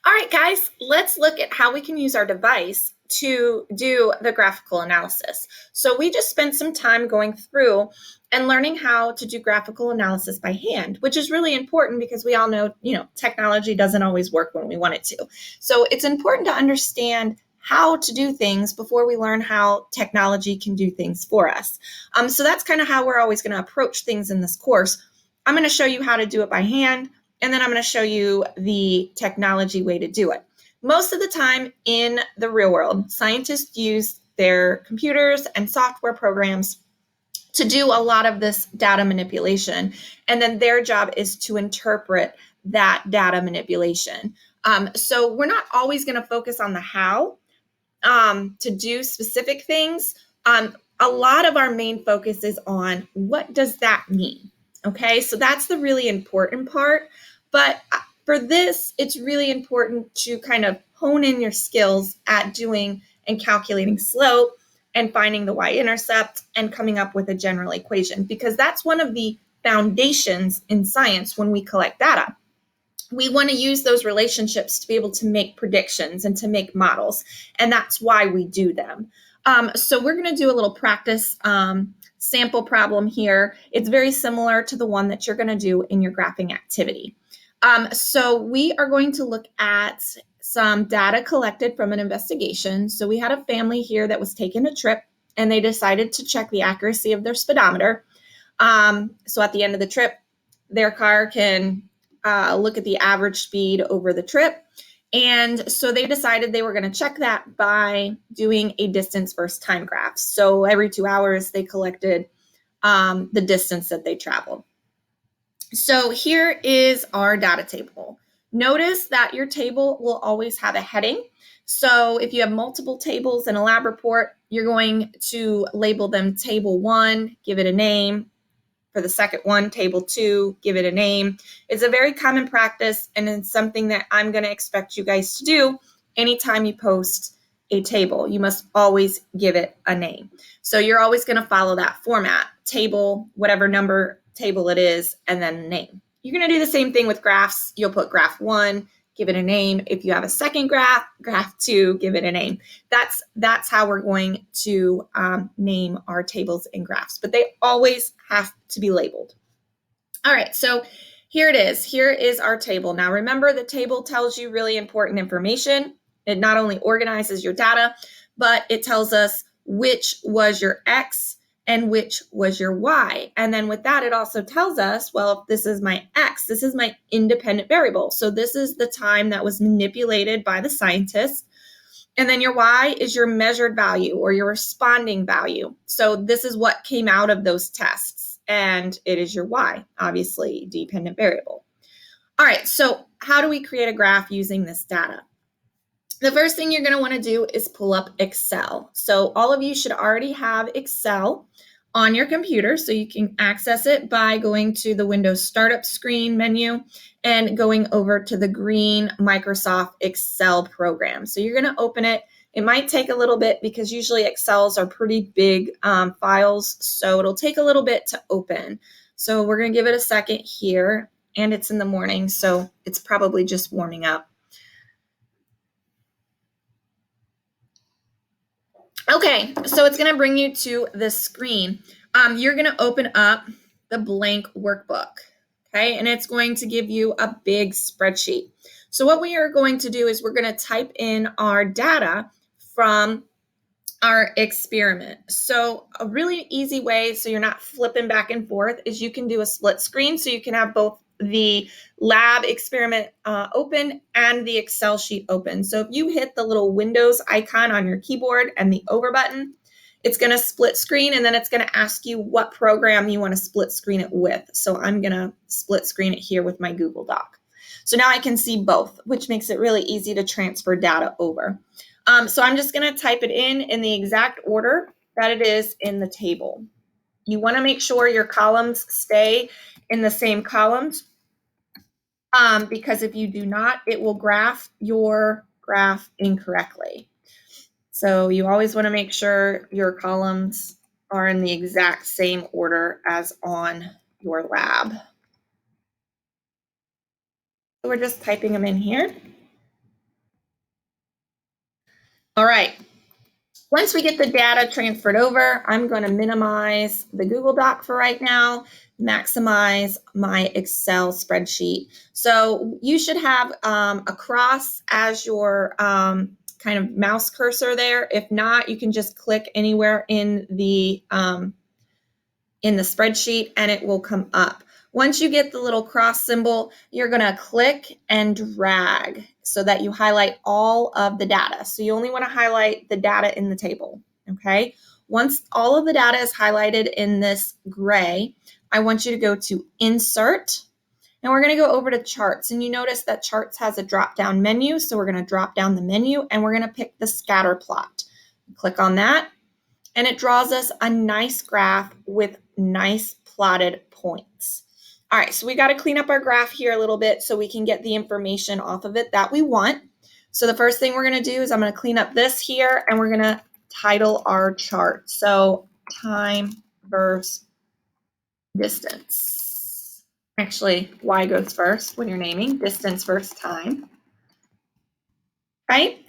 All right, guys, let's look at how we can use our device to do the graphical analysis. So we just spent some time going through and learning how to do graphical analysis by hand, which is really important because we all know, technology doesn't always work when we want it to. So it's important to understand how to do things before we learn how technology can do things for us. So that's kind of how we're always going to approach things in this course. I'm going to show you how to do it by hand, and then I'm going to show you the technology way to do it. Most of the time in the real world, scientists use their computers and software programs to do a lot of this data manipulation. And then their job is to interpret that data manipulation. So we're not always going to focus on the how to do specific things. A lot of our main focus is on what does that mean? Okay, so that's the really important part. But for this, it's really important to kind of hone in your skills at doing and calculating slope and finding the y-intercept and coming up with a general equation, because that's one of the foundations in science when we collect data. We want to use those relationships to be able to make predictions and to make models, and that's why we do them. So we're going to do a little practice sample problem here. It's very similar to the one that you're going to do in your graphing activity. So we are going to look at some data collected from an investigation. So we had a family here that was taking a trip, and they decided to check the accuracy of their speedometer. So at the end of the trip, their car can look at the average speed over the trip. And so they decided they were going to check that by doing a distance versus time graph. So every 2 hours, they collected the distance that they traveled. So here is our data table. Notice that your table will always have a heading. So if you have multiple tables in a lab report, you're going to label them table 1, give it a name. For the second one, table 2, give it a name. It's a very common practice, and it's something that I'm going to expect you guys to do anytime you post a table. You must always give it a name. So you're always going to follow that format, table, whatever number table it is, and then name. You're going to do the same thing with graphs. You'll put graph 1, give it a name. If you have a second graph, graph 2, give it a name. That's how we're going to name our tables and graphs, but they always have to be labeled. All right, so here it is. Here is our table. Now remember, the table tells you really important information. It not only organizes your data, but it tells us which was your X and which was your Y. And then with that, it also tells us, well, if this is my X, this is my independent variable. So this is the time that was manipulated by the scientist. And then your Y is your measured value or your responding value. So this is what came out of those tests, and it is your Y, obviously dependent variable. All right, so how do we create a graph using this data? The first thing you're going to want to do is pull up Excel. So all of you should already have Excel on your computer, so you can access it by going to the Windows Startup Screen menu and going over to the green Microsoft Excel program. So you're going to open it. It might take a little bit because usually Excels are pretty big files, so it'll take a little bit to open. So we're going to give it a second here, and it's in the morning, so it's probably just warming up. Okay, so it's going to bring you to this screen. You're going to open up the blank workbook, okay? And it's going to give you a big spreadsheet. So what we are going to do is we're going to type in our data from our experiment. So a really easy way, so you're not flipping back and forth, is you can do a split screen, so you can have both the lab experiment open and the Excel sheet open. So if you hit the little Windows icon on your keyboard and the over button, it's going to split screen, and then it's going to ask you what program you want to split screen it with. So I'm going to split screen it here with my Google Doc. So now I can see both, which makes it really easy to transfer data over. So I'm just going to type it in the exact order that it is in the table. You want to make sure your columns stay in the same columns, because if you do not, it will graph your graph incorrectly. So you always want to make sure your columns are in the exact same order as on your lab. So we're just typing them in here. All right. Once we get the data transferred over, I'm going to minimize the Google Doc for right now, maximize my Excel spreadsheet. So you should have a cross as your kind of mouse cursor there. If not, you can just click anywhere in the spreadsheet and it will come up. Once you get the little cross symbol, you're going to click and drag so that you highlight all of the data. So you only want to highlight the data in the table, okay? Once all of the data is highlighted in this gray, I want you to go to Insert, and we're going to go over to Charts. And you notice that Charts has a drop-down menu, so we're going to drop down the menu, and we're going to pick the Scatter Plot. Click on that, and it draws us a nice graph with nice plotted points. All right, so we got to clean up our graph here a little bit so we can get the information off of it that we want. So the first thing we're going to do is I'm going to clean up this here, and we're going to title our chart. So time versus distance. Actually, Y goes first when you're naming, distance versus time. Right?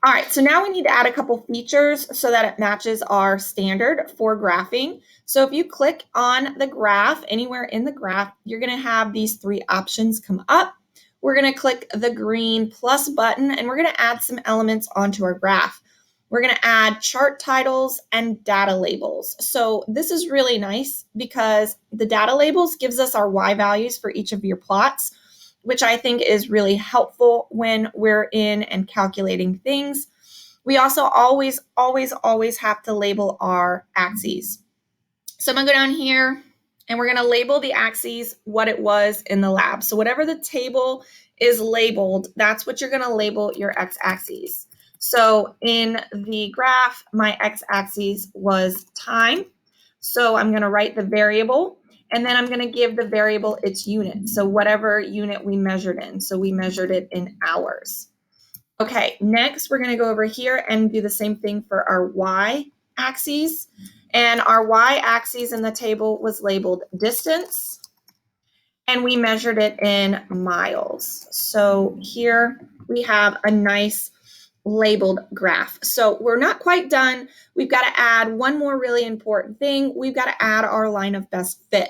All right, so now we need to add a couple features so that it matches our standard for graphing. So if you click on the graph, anywhere in the graph, you're going to have these three options come up. We're going to click the green plus button, and we're going to add some elements onto our graph. We're going to add chart titles and data labels. So this is really nice because the data labels gives us our Y values for each of your plots, which I think is really helpful when we're in and calculating things. We also always have to label our axes. So I'm going to go down here and we're going to label the axes what it was in the lab. So whatever the table is labeled, that's what you're going to label your x-axis. So in the graph, my x-axis was time. So I'm going to write the variable, and then I'm going to give the variable its unit. So whatever unit we measured in. So we measured it in hours. Okay, next we're going to go over here and do the same thing for our y-axis. And our y-axis in the table was labeled distance, and we measured it in miles. So here we have a nice labeled graph. So we're not quite done. We've got to add one more really important thing. We've got to add our line of best fit.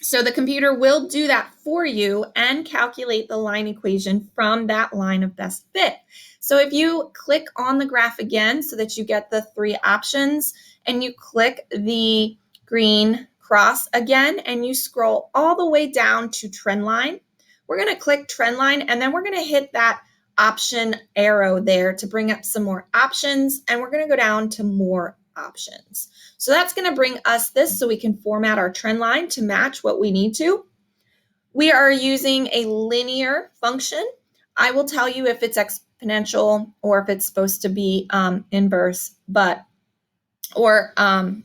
So the computer will do that for you and calculate the line equation from that line of best fit. So if you click on the graph again so that you get the three options, and you click the green cross again and you scroll all the way down to trend line, we're going to click trend line, and then we're going to hit that option arrow there to bring up some more options, and we're going to go down to more options. So that's going to bring us this so we can format our trend line to match what we need to. We are using a linear function. I will tell you if it's exponential or if it's supposed to be inverse, or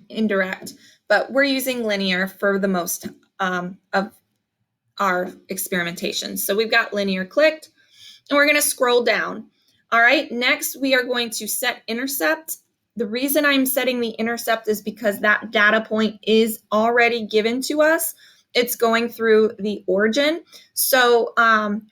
indirect, but we're using linear for the most of our experimentation. So we've got linear clicked, and we're going to scroll down. All right, next we are going to set intercept. The reason I'm setting the intercept is because that data point is already given to us. It's going through the origin. So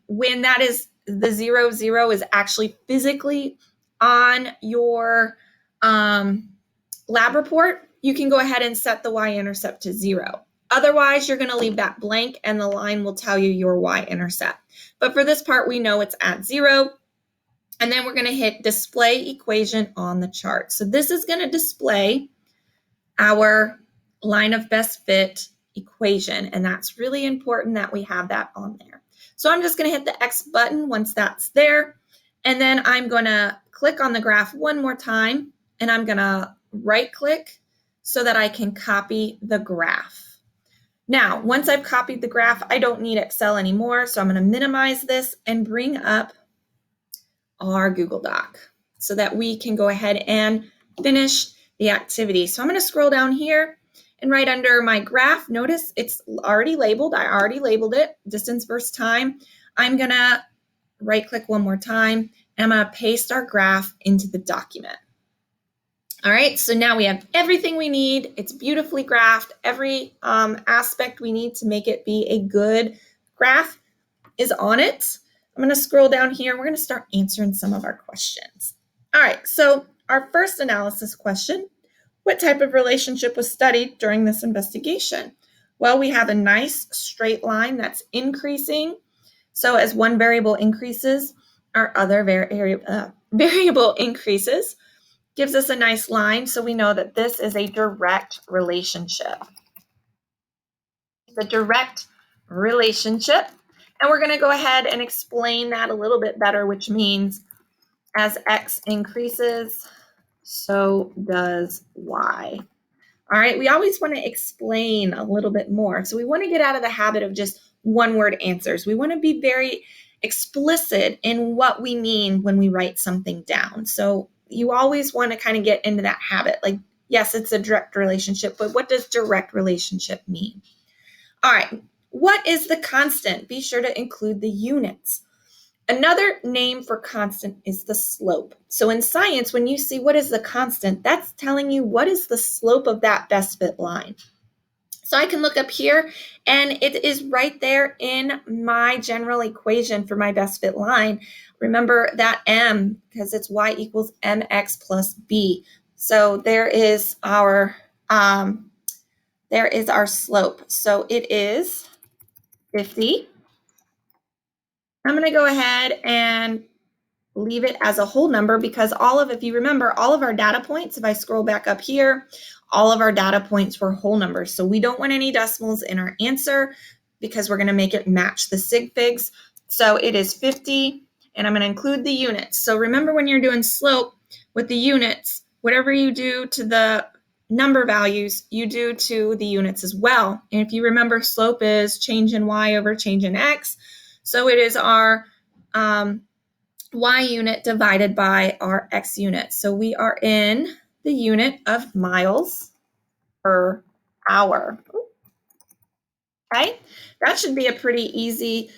when that is the 0, 0 is actually physically on your lab report, you can go ahead and set the y-intercept to 0. Otherwise, you're going to leave that blank and the line will tell you your y-intercept. But for this part, we know it's at 0. And then we're going to hit display equation on the chart. So this is going to display our line of best fit equation. And that's really important that we have that on there. So I'm just going to hit the X button once that's there. And then I'm going to click on the graph one more time. And I'm going to right click so that I can copy the graph. Now, once I've copied the graph, I don't need Excel anymore. So I'm going to minimize this and bring up our Google Doc so that we can go ahead and finish the activity. So I'm going to scroll down here, and right under my graph, notice it's already labeled. I already labeled it, distance versus time. I'm going to right click one more time, and I'm going to paste our graph into the document. All right, so now we have everything we need. It's beautifully graphed. Every aspect we need to make it be a good graph is on it. I'm going to scroll down here. We're going to start answering some of our questions. All right, so our first analysis question, what type of relationship was studied during this investigation? Well, we have a nice straight line that's increasing. So as one variable increases, our other variable increases. Gives us a nice line, so we know that this is a direct relationship. It's a direct relationship. And we're going to go ahead and explain that a little bit better, which means as x increases, so does y. All right, we always want to explain a little bit more. So we want to get out of the habit of just one-word answers. We want to be very explicit in what we mean when we write something down. So you always want to kind of get into that habit. Like, yes, it's a direct relationship, but what does direct relationship mean? All right, what is the constant? Be sure to include the units. Another name for constant is the slope. So in science, when you see what is the constant, that's telling you what is the slope of that best fit line. So I can look up here and it is right there in my general equation for my best fit line. Remember that m, because it's y equals mx plus b. So there is our slope. So it is 50. I'm going to go ahead and leave it as a whole number because if you remember, all of our data points, if I scroll back up here, all of our data points were whole numbers. So we don't want any decimals in our answer because we're going to make it match the sig figs. So it is 50, and I'm going to include the units. So remember when you're doing slope with the units, whatever you do to the number values, you do to the units as well. And if you remember, slope is change in y over change in x. So it is our y unit divided by our x unit. So we are in the unit of miles per hour. Okay, that should be a pretty easy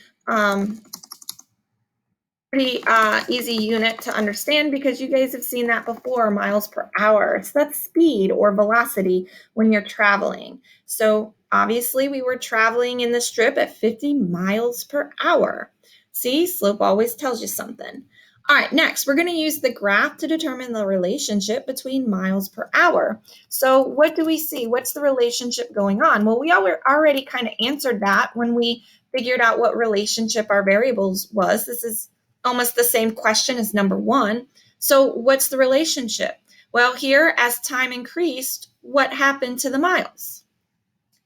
unit to understand because you guys have seen that before, miles per hour. So that's speed or velocity when you're traveling. So obviously we were traveling in the strip at 50 miles per hour. See, slope always tells you something. All right, next, we're going to use the graph to determine the relationship between miles per hour. So what do we see? What's the relationship going on? Well, we already kind of answered that when we figured out what relationship our variables was. This is almost the same question as number one. So what's the relationship? Well, here, as time increased, what happened to the miles?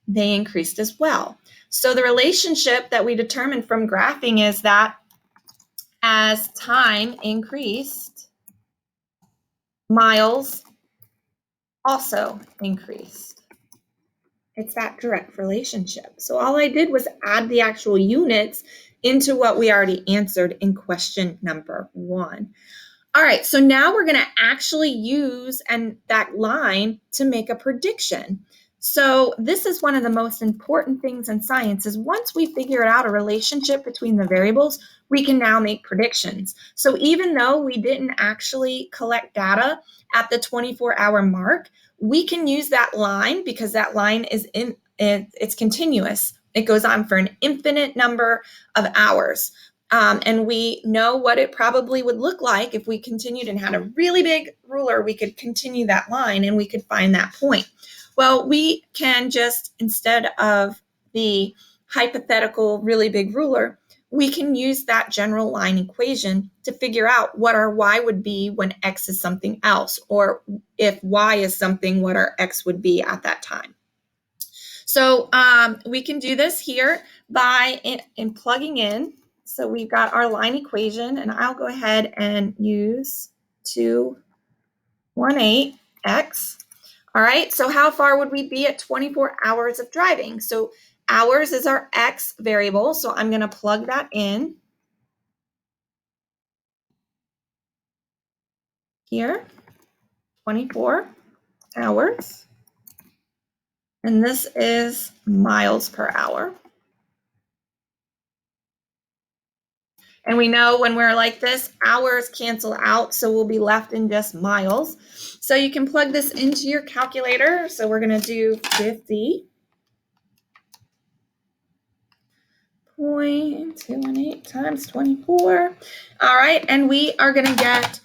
They increased as well. So the relationship that we determined from graphing is that as time increased, miles also increased. It's that direct relationship. So all I did was add the actual units into what we already answered in question number one. All right, so now we're going to actually use that line to make a prediction. So this is one of the most important things in science is once we figure out a relationship between the variables, we can now make predictions. So even though we didn't actually collect data at the 24-hour mark, we can use that line because that line it's continuous. It goes on for an infinite number of hours. And we know what it probably would look like if we continued and had a really big ruler. We could continue that line and we could find that point. Well, we can just, instead of the hypothetical really big ruler, we can use that general line equation to figure out what our y would be when x is something else, or if y is something, what our x would be at that time. So we can do this here by plugging in. So we've got our line equation, and I'll go ahead and use 218x. All right, so how far would we be at 24 hours of driving? So hours is our x variable, so I'm going to plug that in here, 24 hours. And this is miles per hour. And we know when we're like this, hours cancel out, so we'll be left in just miles. So you can plug this into your calculator. So we're going to do 50.218 times 24. All right, and we are going to get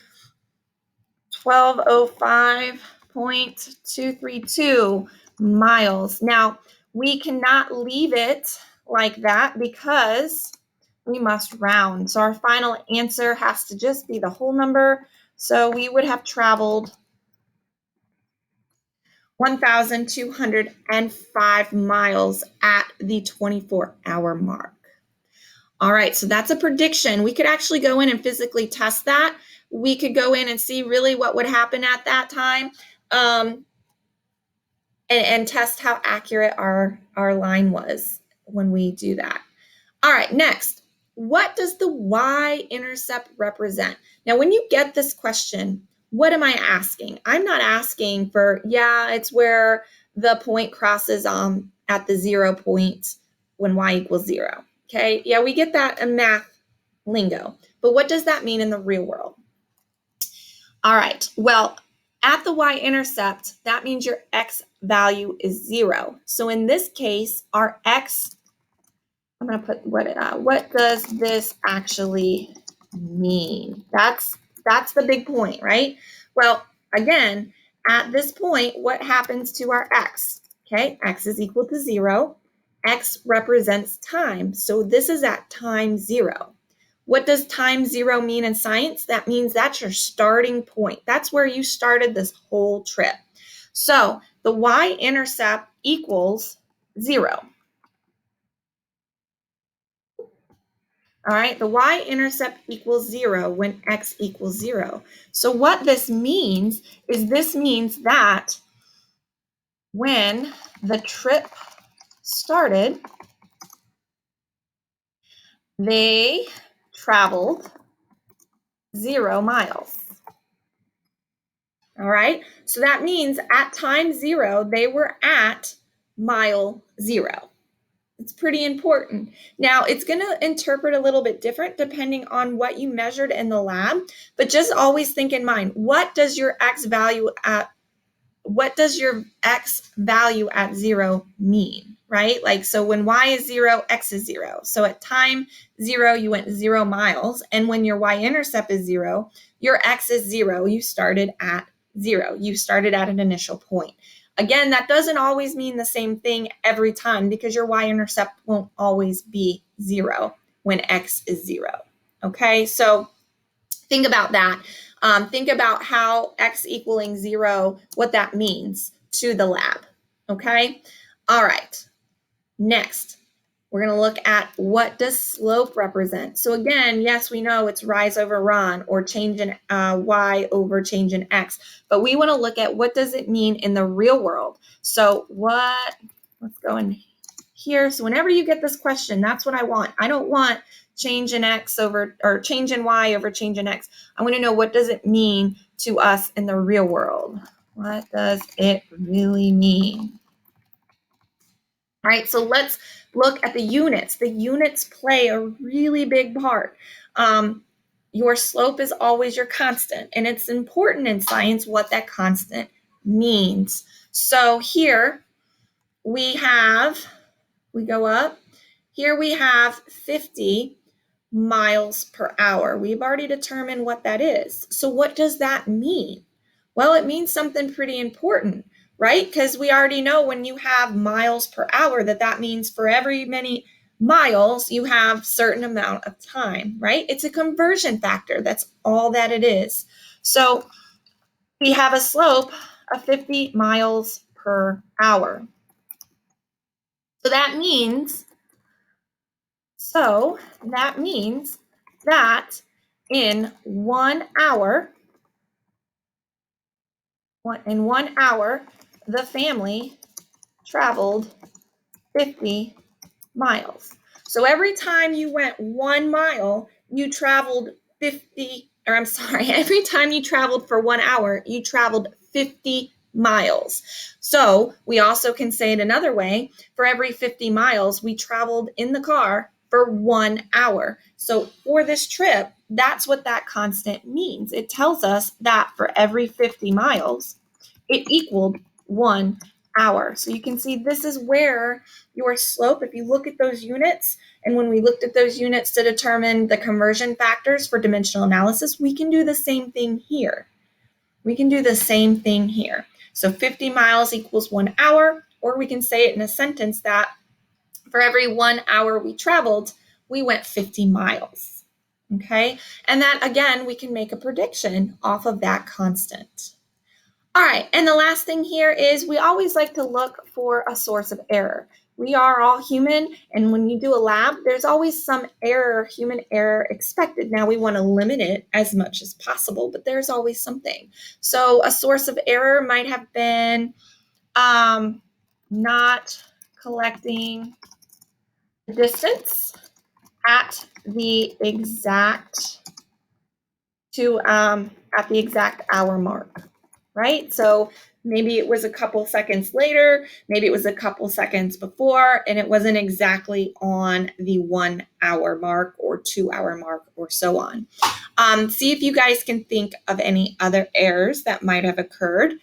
1205.232 miles. Now, we cannot leave it like that because we must round. So our final answer has to just be the whole number. So we would have traveled 1,205 miles at the 24-hour mark. All right, so that's a prediction. We could actually go in and physically test that. We could go in and see really what would happen at that time, and test how accurate our line was when we do that. All right, next, what does the y-intercept represent? Now, when you get this question, what am I asking? I'm not asking for, yeah, it's where the point crosses at the 0 point when y equals 0. Okay, yeah, we get that in math lingo, but what does that mean in the real world? All right, well, at the y-intercept, that means your x value is 0. So in this case, our x, I'm going to put what does this actually mean? That's the big point, right? Well, again, at this point, what happens to our x? Okay, x is equal to 0. X represents time. So this is at time 0. What does time 0 mean in science? That means that's your starting point. That's where you started this whole trip. So the y-intercept equals 0. All right, the y-intercept equals 0 when x equals 0. So what this means is that when the trip started, they traveled 0 miles. All right, so that means at time 0, they were at mile 0. It's pretty important. Now, it's going to interpret a little bit different depending on what you measured in the lab, but just always think in mind, what does your x value at 0 mean, right? Like, so when y is 0, x is 0. So at time 0, you went 0 miles, and when your y-intercept is 0, your x is 0. You started at 0. You started at an initial point. Again, that doesn't always mean the same thing every time because your y-intercept won't always be 0 when x is 0. Okay, so think about that. Think about how x equaling 0, what that means to the lab. Okay, all right. Next, we're going to look at what does slope represent. So again, yes, we know it's rise over run or change in y over change in x, but we want to look at what does it mean in the real world. So let's go in here. So whenever you get this question, that's what I want. I don't want change in x over, or change in y over change in x. I want to know, what does it mean to us in the real world? What does it really mean? All right, so let's look at the units. The units play a really big part. Your slope is always your constant, and it's important in science what that constant means. So here we go up. Here we have 50 miles per hour. We've already determined what that is. So what does that mean? Well, it means something pretty important, right? Because we already know when you have miles per hour that means for every many miles you have certain amount of time, right? It's a conversion factor. That's all that it is. So we have a slope of 50 miles per hour. So that means that in 1 hour, the family traveled 50 miles. So every time you went 1 mile, you traveled every time you traveled for 1 hour, you traveled 50 miles. So we also can say it another way. For every 50 miles, we traveled in the car for 1 hour. So for this trip, that's what that constant means. It tells us that for every 50 miles, it equaled 1 hour. So you can see this is where your slope, if you look at those units, and when we looked at those units to determine the conversion factors for dimensional analysis, we can do the same thing here. We can do the same thing here. So 50 miles equals 1 hour, or we can say it in a sentence that for every 1 hour we traveled, we went 50 miles. Okay, and that again, we can make a prediction off of that constant. All right, and the last thing here is we always like to look for a source of error. We are all human, and when you do a lab, there's always some error, human error expected. Now we want to limit it as much as possible, but there's always something. So a source of error might have been not collecting the distance at the exact hour mark, right? So maybe it was a couple seconds later, maybe it was a couple seconds before, and it wasn't exactly on the 1 hour mark or 2 hour mark or so on. See if you guys can think of any other errors that might have occurred.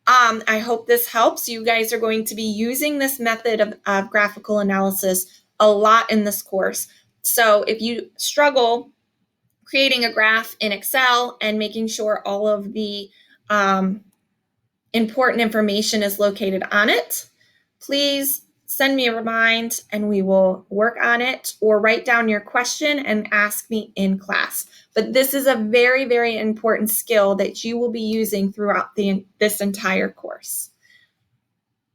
I hope this helps. You guys are going to be using this method of graphical analysis a lot in this course. So if you struggle creating a graph in Excel and making sure all of the important information is located on it, please send me a remind and we will work on it, or write down your question and ask me in class. But this is a very, very important skill that you will be using throughout this entire course.